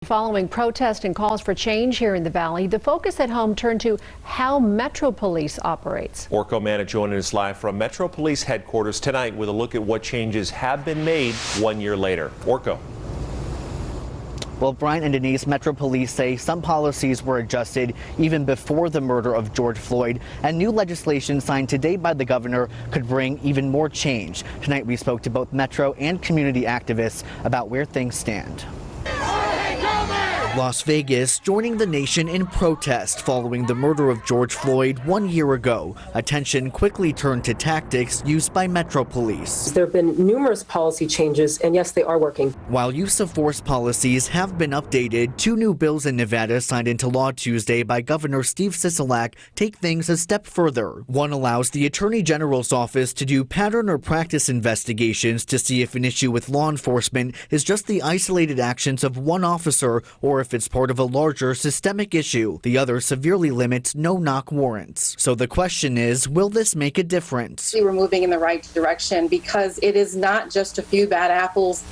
Following protests and calls for change here in the Valley, the focus at home turned to how Metro Police operates. Orko Manna joining us live from Metro Police headquarters tonight with a look at what changes have been made 1 year later. Orko. Well, Brian and Denise, Metro Police say some policies were adjusted even before the murder of George Floyd, and new legislation signed today by the governor could bring even more change. Tonight we spoke to both Metro and community activists about where things stand. Las Vegas joining the nation in protest following the murder of George Floyd 1 year ago. Attention quickly turned to tactics used by Metro Police. There have been numerous policy changes, and yes, they are working. While use of force policies have been updated, two new bills in Nevada signed into law Tuesday by Governor Steve Sisolak take things a step further. One allows the Attorney General's office to do pattern or practice investigations to see if an issue with law enforcement is just the isolated actions of one officer or if it's part of a larger systemic issue. The other severely limits no-knock warrants. So the question is, will this make a difference? We're moving in the right direction because it is not just a few bad apples,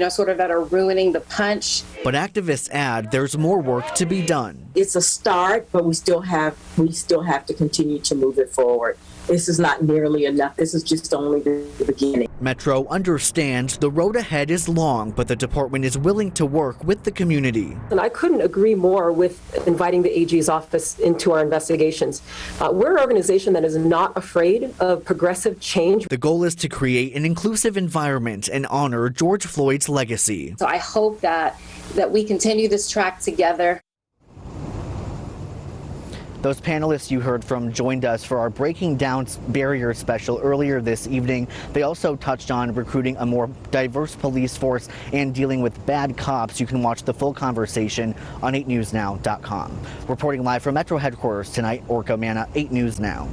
sort of that are ruining the punch. But activists add there's more work to be done. It's a start, but we still have to continue to move it forward. This is not nearly enough. This is just only the beginning. Metro understands the road ahead is long, but the department is willing to work with the community. And I couldn't agree more with inviting the AG's office into our investigations. We're an organization that is not afraid of progressive change. The goal is to create an inclusive environment and honor George Floyd's legacy. So I hope that we continue this track together. Those panelists you heard from joined us for our Breaking Down Barriers special earlier this evening. They also touched on recruiting a more diverse police force and dealing with bad cops. You can watch the full conversation on 8newsnow.com. Reporting live from Metro headquarters tonight, Orko Manna, 8 News Now.